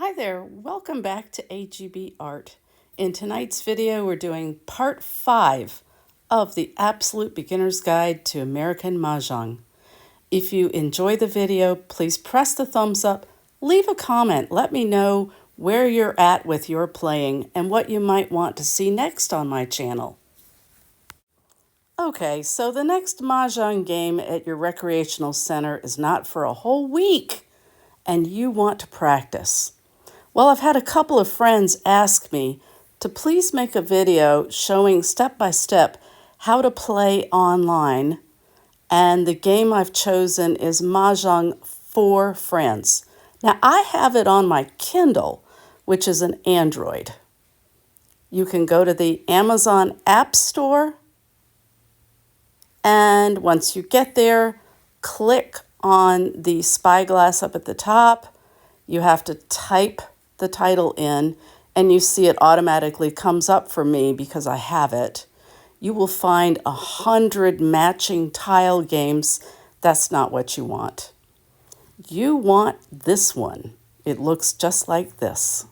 Hi there, welcome back to AGB Art. In tonight's video, we're doing part 5 of the Absolute Beginner's Guide to American Mahjong. If you enjoy the video, please press the thumbs up, leave a comment, let me know where you're at with your playing and what you might want to see next on my channel. Okay, so the next Mahjong game at your recreational center is not for a whole week, and you want to practice. Well, I've had a couple of friends ask me to please make a video showing step by step how to play online, and the game I've chosen is Mahjong for Friends. Now, I have it on my Kindle, which is an Android. You can go to the Amazon App Store, and once you get there, click on the spyglass up at the top. You have to type the title in, and you see it automatically comes up for me because I have it. You will find 100 matching tile games. That's not what you want. You want this one. It looks just like this.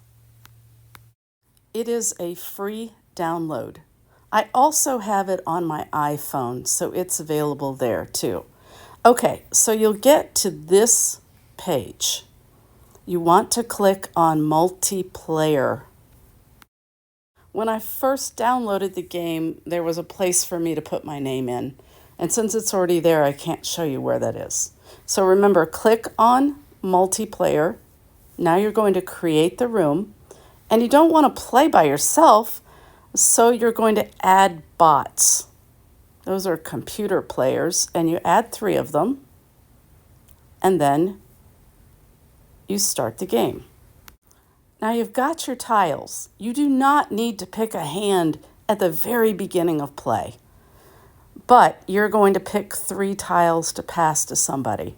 It is a free download. I also have it on my iPhone, so it's available there too. Okay, so you'll get to this page. You want to click on multiplayer. When I first downloaded the game, there was a place for me to put my name in. And since it's already there, I can't show you where that is. So remember, click on multiplayer. Now you're going to create the room. And you don't want to play by yourself, so you're going to add bots. Those are computer players, and you add 3 of them. And then you start the game. Now you've got your tiles. You do not need to pick a hand at the very beginning of play, but you're going to pick 3 tiles to pass to somebody.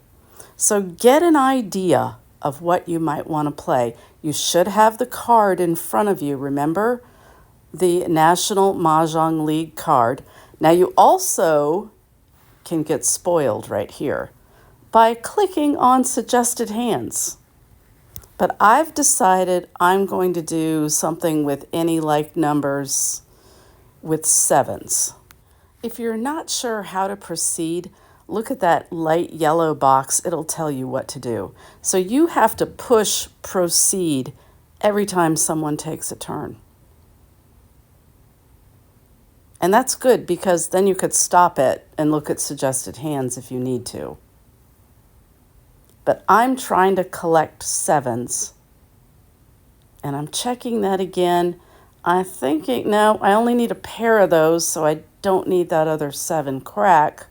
So get an idea of what you might want to play. You should have the card in front of you, remember? The National Mah Jongg League card. Now you also can get spoiled right here by clicking on suggested hands. But I've decided I'm going to do something with any like numbers with 7s. If you're not sure how to proceed, look at that light yellow box. It'll tell you what to do. So you have to push proceed every time someone takes a turn. And that's good because then you could stop it and look at suggested hands if you need to. But I'm trying to collect 7s. And I'm checking that again. I'm thinking, no, I only need a pair of those, so I don't need that other 7 crack.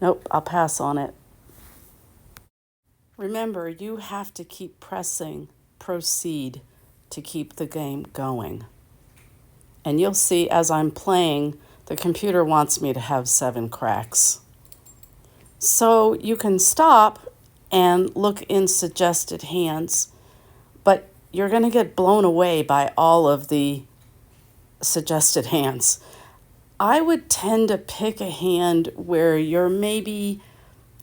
Nope, I'll pass on it. Remember, you have to keep pressing proceed to keep the game going. And you'll see as I'm playing, the computer wants me to have 7 cracks. So you can stop and look in suggested hands, but you're going to get blown away by all of the suggested hands. I would tend to pick a hand where you're maybe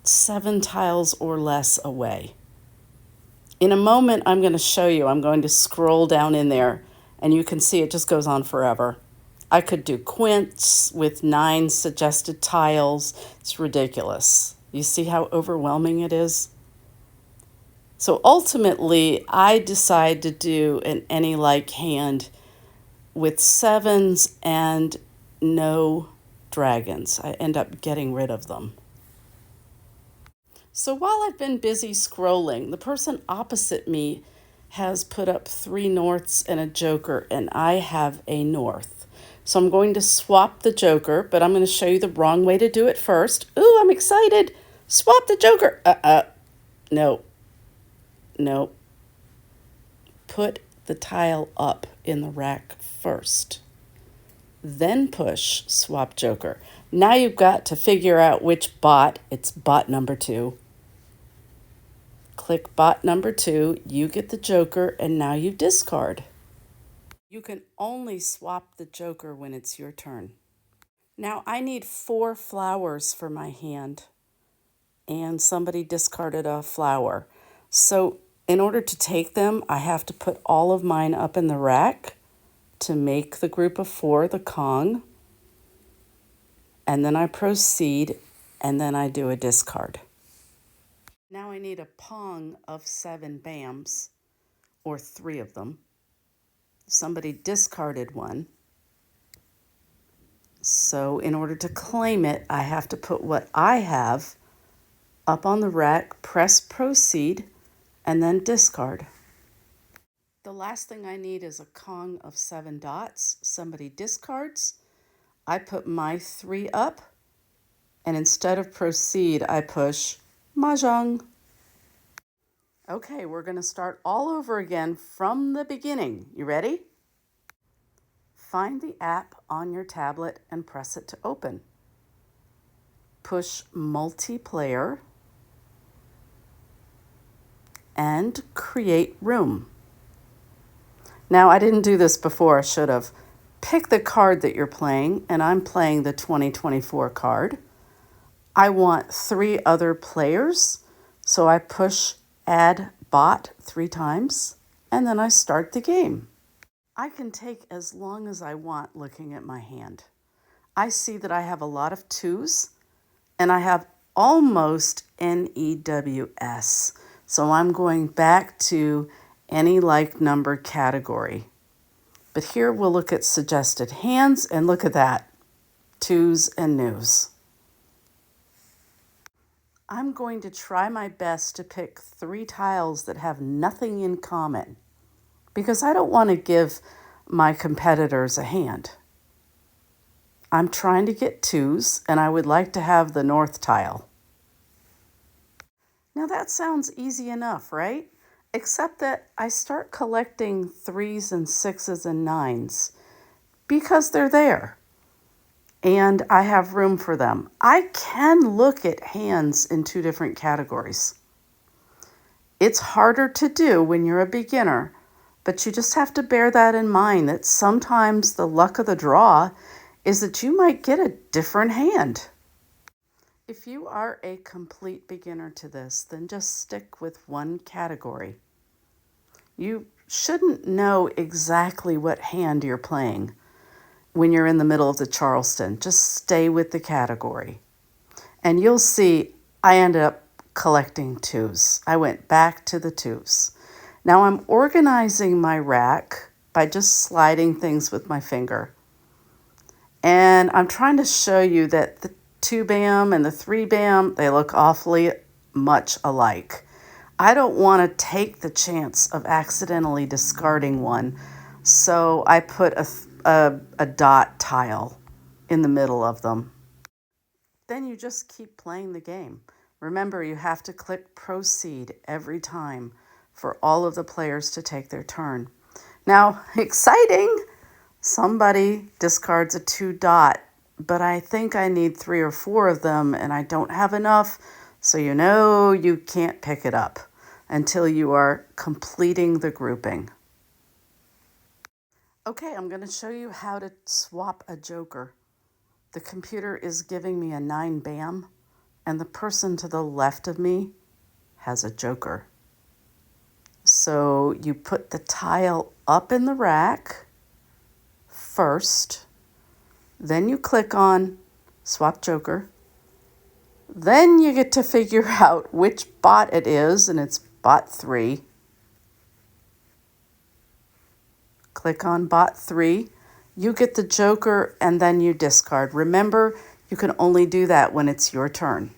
7 tiles or less away. In a moment, I'm going to show you. I'm going to scroll down in there, and you can see it just goes on forever. I could do quints with 9 suggested tiles. It's ridiculous. You see how overwhelming it is? So ultimately, I decide to do an any-like hand with 7s and no dragons. I end up getting rid of them. So while I've been busy scrolling, the person opposite me has put up 3 norths and a joker, and I have a north. So I'm going to swap the joker, but I'm going to show you the wrong way to do it first. Ooh, I'm excited. Swap the joker. No. No. Put the tile up in the rack first. Then push swap joker. Now you've got to figure out which bot. It's bot number 2. Click bot number 2. You get the joker, and now you discard. You can only swap the joker when it's your turn. Now I need 4 flowers for my hand. and somebody discarded a flower. So in order to take them, I have to put all of mine up in the rack to make the group of 4, the Kong. And then I proceed, and then I do a discard. Now I need a Pong of 7 Bams, or 3 of them. Somebody discarded one. So in order to claim it, I have to put what I have up on the rack, press proceed, and then discard. The last thing I need is a Kong of 7 dots. Somebody discards. I put my 3 up, and instead of proceed, I push Mah Jongg. Okay, we're going to start all over again from the beginning. You ready? Find the app on your tablet and press it to open. Push multiplayer and create room. Now, I didn't do this before, I should have. Pick the card that you're playing, and I'm playing the 2024 card. I want 3 other players, so I push add bot 3 times, and then I start the game. I can take as long as I want looking at my hand. I see that I have a lot of 2s, and I have almost NEWS. So I'm going back to any like number category. But here we'll look at suggested hands, and look at that, 2s and news. I'm going to try my best to pick 3 tiles that have nothing in common, because I don't want to give my competitors a hand. I'm trying to get 2s, and I would like to have the north tile. Now that sounds easy enough, right? Except that I start collecting 3s and 6s and 9s because they're there and I have room for them. I can look at hands in 2 different categories. It's harder to do when you're a beginner, but you just have to bear that in mind, that sometimes the luck of the draw is that you might get a different hand. If you are a complete beginner to this, then just stick with one category. You shouldn't know exactly what hand you're playing when you're in the middle of the Charleston. Just stay with the category. And you'll see I ended up collecting 2s. I went back to the 2s. Now I'm organizing my rack by just sliding things with my finger. And I'm trying to show you that the 2 bam and the 3 bam, they look awfully much alike. I don't want to take the chance of accidentally discarding one, so I put a dot tile in the middle of them. Then you just keep playing the game. Remember, you have to click proceed every time for all of the players to take their turn. Now, exciting! Somebody discards a 2 dot, but I think I need 3 or 4 of them, and I don't have enough, so you know you can't pick it up until you are completing the grouping. Okay, I'm going to show you how to swap a joker. The computer is giving me a 9 bam, and the person to the left of me has a joker. So you put the tile up in the rack first, then you click on swap joker, then you get to figure out which bot it is, and it's bot 3. Click on bot 3, you get the joker, and then you discard. Remember, you can only do that when it's your turn.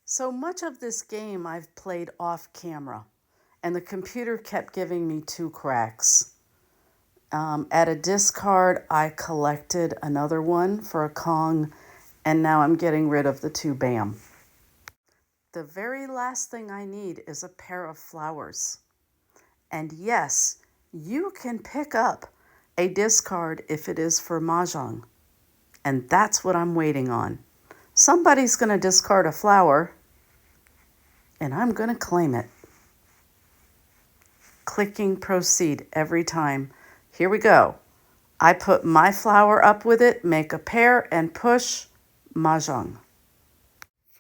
So much of this game I've played off camera, and the computer kept giving me 2 cracks. At a discard, I collected another one for a Kong, and now I'm getting rid of the 2 bam. The very last thing I need is a pair of flowers. And yes, you can pick up a discard if it is for Mah Jongg. And that's what I'm waiting on. Somebody's going to discard a flower, and I'm going to claim it. Clicking proceed every time. Here we go. I put my flower up with it, make a pair, and push Mah Jongg.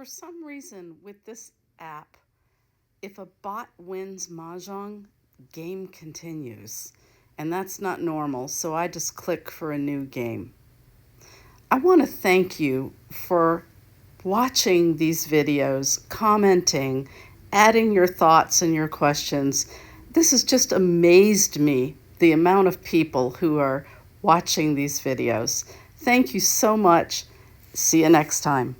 for some reason with this app, if a bot wins Mahjong, game continues. And that's not normal, so I just click for a new game. I want to thank you for watching these videos, commenting, adding your thoughts and your questions. This has just amazed me, the amount of people who are watching these videos. Thank you so much. See you next time.